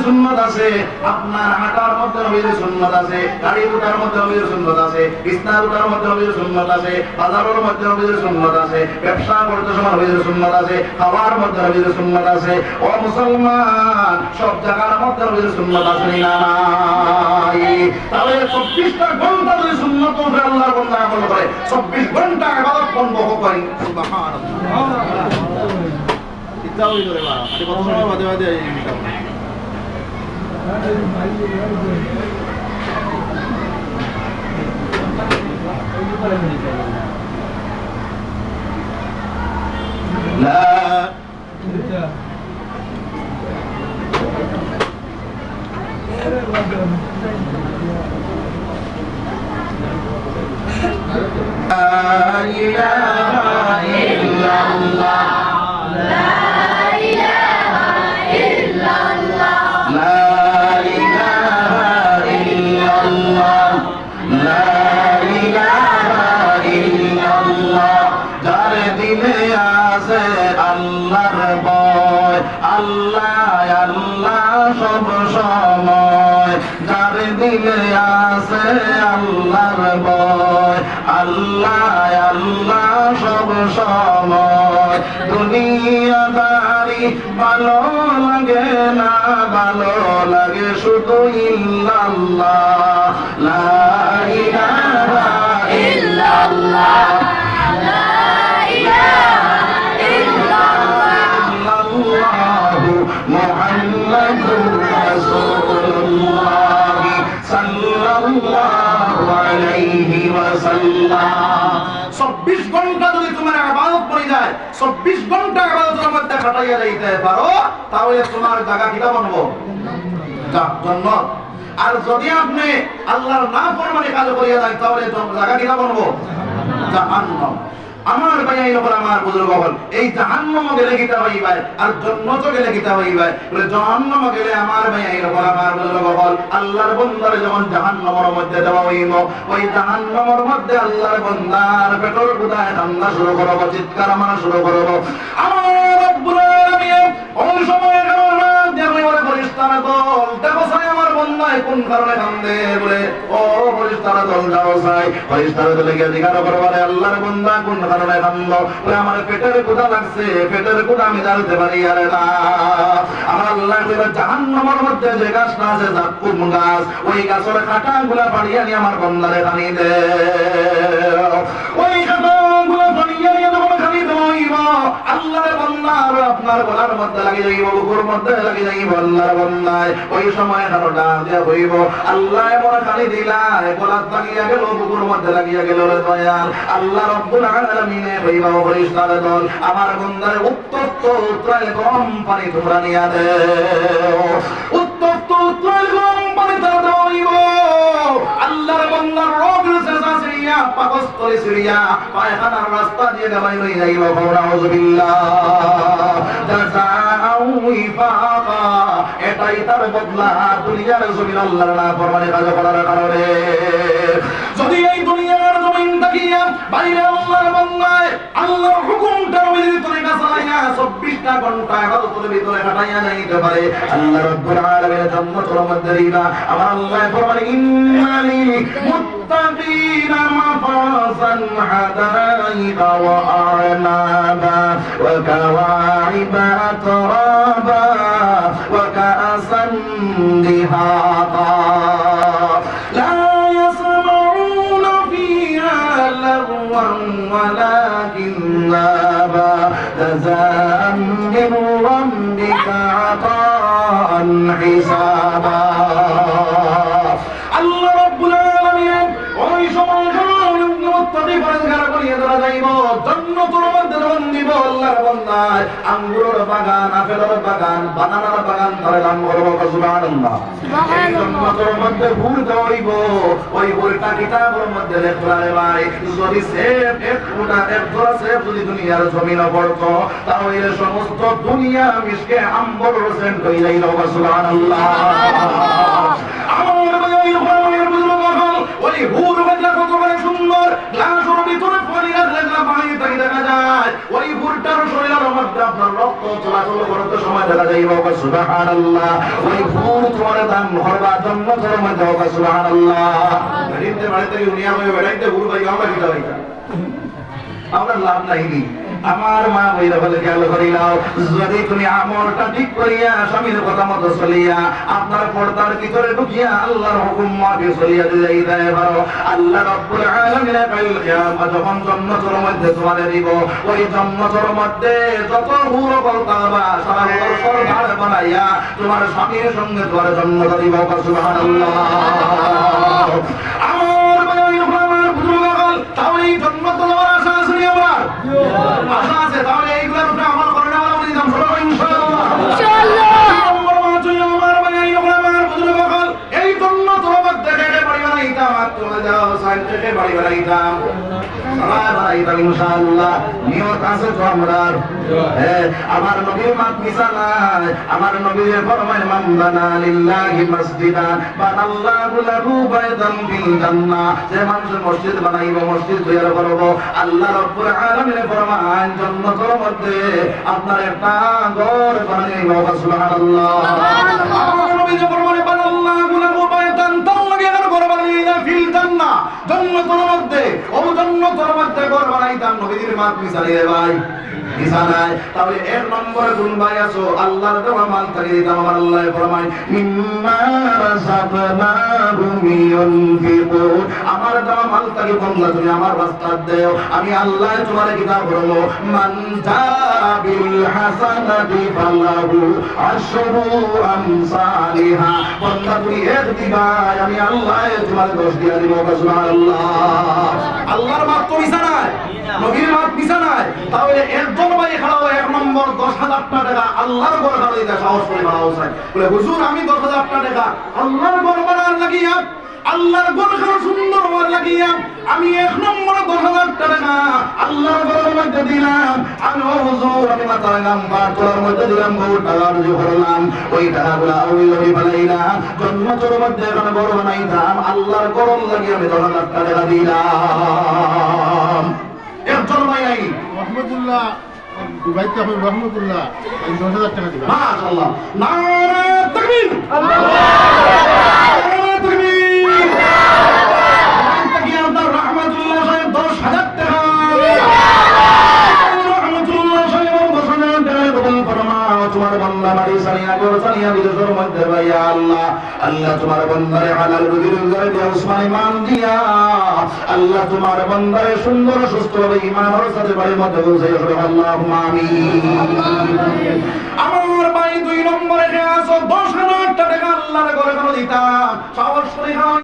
সুন্নাত আছে, আপনার হাঁটার মধ্যে নবীর সুন্নাত আছে, গাড়ি উঠার মধ্যে নবীর সুন্নাত আছে, বিছনা উঠার মধ্যে নবীর সুন্নাত আছে, বাজারের মধ্যে নবীর সুন্নাত আছে, ব্যবসা করতে সময় নবীর সুন্নাত আছে, খাওয়ার মধ্যে নবীর সুন্নাত আছে। ও মুসলমান, সব জায়গার মধ্যে নবীর সুন্নাত আছে না নাই? তাহলে 24টা ঘন্টা যদি সুন্নাত উপরে আল্লাহর বান্দা আমল করে, 24 ঘন্টা ইবাদত বন্ধ করি। সুবহানাল্লাহ। ইচ্ছা হই করে বাবা, আরে কত সময় বাদে বাদে এই মিটা। لا إله إلا الله لا إله إلا الله لا إله إلا الله لا إله إلا الله যার দিলে আছে আল্লাহর ভয়, আল্লাহ আল্লাহ সব সময়, যার দিলে আছে আল্লাহর ভয়, আল্লাহ আল্লাহ সব সময়। দুনিয়াদারি ভালো লাগে না, ভালো লাগে শুধু ইল্লাল্লাহ লা ইলাহা ইল্লাল্লাহ মুহাম্মাদুর রাসূলুল্লাহ সাল্লাল্লাহু আলাইহি ওয়াসাল্লাম। 24 ঘন্টা যদি তোমার ইবাদত পড়ে যায়, 24 ঘন্টা ইবাদতের মধ্যে কাটাইয়া যাইতে পারো, তাহলে তোমার জায়গা কিটা বানবো? জান্নাত। আর যদি আপনি আল্লাহর নাফরমানি কাজ করিয়া যায়, তাহলে জায়গা কিটা বানবো? জাহান্নাম। আমার ভাই এই লোক আমার বুজুর্গ হল, এই জাহান্নামে গেলে কিতা হইবাই আর জান্নাতে গেলে কিতা হইবাই? বলে জাহান্নামে গেলে আমার ভাই এই লোক আমার বুজুর্গ হল, আল্লাহর বান্দারে যখন জাহান্নামের মধ্যে দেওয়া হইব, ওই জাহান্নামের মধ্যে আল্লাহর বান্দার পেটর গুদায় কান্না শুরু করব, চিৎকার মারা শুরু করব। আমার রব্বুল আলামিন ওই সময় কারণে দেখো ওরে ফেরেশতারা দল দেখো সাই আমার বান্দায় কোন কারণে কান্দে, বলে ও ফেরেশতারা দল যাও সাই, ফেরেশতারা দলে গিয়ে জিজ্ঞাসা করবে আল্লাহর বান্দা কোন কারণে কান্দো? বলে আমার পেটের ক্ষুধা লাগছে, পেটের ক্ষুধা আমি জানতে পারি আরে না। আমার আল্লাহ কইবে জাহান্নামের মধ্যে যে গাছটা আছে জাক্কুম গাছ, ওই গাছের কাঁটাগুলা পাড়িয়ে নিয়ে আমার বান্দারে খানি দে, ওই কাঁটাগুলা পাড়িয়ে নিয়ে যখন খানি দেব, আল্লাহর বান্দা আর আপনার গলার মধ্যে লাগি যাইব, বুকুর মধ্যে লাগি যাইব আল্লাহর বান্দায়। ওই সময় কারো ডাক দিয়া হইব আল্লাহ এমন খালি দিলায়, গলার লাগিয়া গেল, বুকুর মধ্যে লাগিয়া গেল রে দয়াল। আল্লাহ রব্বুল আলামিনে হইবা ফেরেশতারা দল আমার বান্দারে উত্তপ্ত উত্তরায় গরম পানি তোমরা নিয়া দেও, উত্তপ্ত উত্তরায় গরম পানি তোমরা দেইব। আল্লাহর বান্দার রোগের শেষা সিরিয়া পাকস্থলী সিরিয়া পায়খানার রাস্তা দিয়ে গাবাই হই যাইব। নাউযুবিল্লাহ জাযাআউ ওয়াফাকা, এটাই তার বদলা দুনিয়ার জমিন আল্লাহর নাফরমানি কাজ করার কারণে। যদি এই দুনিয়ার জমিন তাকিয়া বাইরে আল্লাহর বান্দায় আল্লাহর হুকুমটা মেনে তরিকা চালাইয়া 24টা ঘন্টা ইবাদতের ভিতরে কাটাইয়া যাইতে পারে, আল্লাহ রাব্বুল আলামিন জান্নাতের মধ্যে দিবা। আমার আল্লাহ ফরমান ইন্নালি মুত্তাকিনা মাফাজান হাদাইকা ওয়া আ'নাবা ওয়া কাওয়াইবা আতরাবা ওয়া কা'সান দিহাকা লা ইয়াসমাউনা ফিহা লাগওয়ান ওয়ালা কিল্লাবা জাযাআন মিন রাব্বিকা আতাআন হিসাবা। আল্লাহ রাব্বুল আলামিন ওই সময় মুত্তাকি পরহেজগার করিয়ে ধরা যাইব, জান্নাতের মধ্যে রন দিব আল্লাহর বান্দায়। আঙ্গুরের বাগান, আপেলের বাগান, বানানার বাগান ধরে দান করব, সুবহানাল্লাহ। এই জান্নাতের মধ্যে ফুল দেওয়াইব, ওই ফুলটা কিতাবের মধ্যে লেখা রে ভাই। যদি সেব এক ফুটা এক জোড়া সেব যদি দুনিয়ার জমিনে পড়তো, তাহলে সমস্ত দুনিয়া মিশকে আম্বর রসেন হয়ে যাইল, সুবহানাল্লাহ। আমার ভাই ওই হুর বাদলা কত করে সুন্দর সুন্দর গ্লাসের ভিতরে পানি রাখলে যা পানি থেকে দেখা যায় ওই ভুট্টার শরীরের মধ্যে আপনার রক্ত চলাচল করতে সময় দেখা যায় বাবা সুবহানাল্লাহ ওই ভুট তোমার দান হরবা জন্ম ধর্ম দাও বাবা সুবহানাল্লাহ বেরিতে বাড়িতে দুনিয়া হয়ে বেড়াইতে ভুল ভাই আমরা কিটা ভাই আমরা লাভ নাই আমার মা বইরা বলে খেয়াল করিলাও যদি তুমি আমলটা ঠিক করিয়া স্বামীর কথা মতো চলিয়া আপনার পর্দার ভিতরে ঢুকিয়া আল্লাহর হুকুম মাফিক চলিয়া যাইতে পারো আল্লাহ রাব্বুল আলামিন কাল কিয়ামত যখন জান্নাতের মধ্যে তোমারে দিব ওই জান্নাতের মধ্যে যত হুর বলতাবা সারা বছর গাড় বানাইয়া তোমার স্বামীর সঙ্গে তোমার জান্নাত দিব সুবহানাল্লাহ আমার ভাই আমার বুজুর্গগণ তাহলে এই জান্নাত তোমার আশা আছে আমার আশা আছে তাহলে এইগুলোর উপরে আমল করে নেওয়া উচিত আমরা ইনশাআল্লাহ আমার ভাই আমার বুজুর্গগণ এই জান্নাত তোমার দেখে বাড়ি বানাইতাম আর তোমার দাও সাইন থেকে বাড়ি বানাইতাম ইনশাআল্লাহ নিয়ত আছে তো আমরার আমার নবীর মাত মিছা নাই আমার নবীর ফরমান মান বানা লিল্লাহি মসজিদান বানাল্লাহু লাহু বাইতান ফিল জান্নাহ যে মানুষ মসজিদ বানাইবো মসজিদ তৈরি করব আল্লাহ রাব্বুল আলামিন ফরমান জান্নাতের মধ্যে আপনার একটা ঘর বানাইবো সুবহানাল্লাহ আমার নবী যে ফরমান বানাল্লাহু লাহু বাইতান তার লাগে ঘর বানাইলা ফিল জান্নাহ জান্নাতের মধ্যে ও জান্নাতের মধ্যে ঘর বানাইতাম নবীর মাত মিছা রে ভাই বিছানায় তাহলে এক নম্বরে গুণ ভাই আছো আল্লাহর দেওয়া মাল থেকে দিতাম আমার আল্লাহ ফরমায় মিম্মা রাযাকনাহুম ইউনফিকুন আমার দেওয়া মাল থেকে বন্ধা তুমি আমার রাস্তায় দাও আমি আল্লাহ তোমার কিতাব বলবো মান জাবিল হাসানাতি ফালাহু আশরু আমসালিহা বন্ধা তুমি এক দিবা আমি আল্লাহ তোমার 10 দিয়া দিব সুবহানাল্লাহ আল্লাহর মাত তো বিছানায় নবীর মাত বিছানায় তাহলে একজন ভাই খাড়াও এক নম্বর 10,000 টাকা আল্লাহর ঘর খাড়া দিতে সাহস করে বানাও চাই বলে হুজুর আমি 10,000 টাকা আল্লাহর ঘর বানার লাগিয়া আল্লাহর ঘর খাড়া সুন্দর হওয়ার লাগিয়া আমি এক নম্বর 10,000 টাকা আল্লাহর ঘরের মধ্যে দিলাম আমি হুজুর আমি মাথার গাম পাড়ার মধ্যে দিলাম বহু টাকা রুজু করলাম ওই টাকাগুলো ওই বানাইলা জন্মচর মধ্যে এখানে ঘর বানাইতাম আল্লাহর ঘর লাগিয়ে আমি 10,000 টাকা দিলাম একজন ভাই নাই রহমতুল্লাহ দুবাই থেকে রহমতুল্লাহ 10,000 টাকা দিবা মাশাআল্লাহ নারে তাকবীর নারে তাকবীর তাকি আপনার রহমতুল্লাহ সাহেব 10,000 টাকা রহমতুল্লাহ সাহেব 10,000 টাকা কবুল ফরমাও তোমার বান্দা বাড়ি সানিয়া ঘর সানিয়া বিদেশের মধ্যে ভাইয়া আল্লাহ আল্লাহ তোমার বান্দারে হালাল রুজি রোজগার দিয়ে উসমান ইমান দিয়া আল্লাহ তোমার বান্দারে সুন্দর সুস্থ ভাবে ঈমানের সাথে বাড়ির মধ্যে পৌঁছাইয়া হবে আল্লাহুম্মা আমিন আমার ভাই 2 নম্বরে আছে 10,000 টাকা আল্লাহর ঘরে দিতাম সাহস করে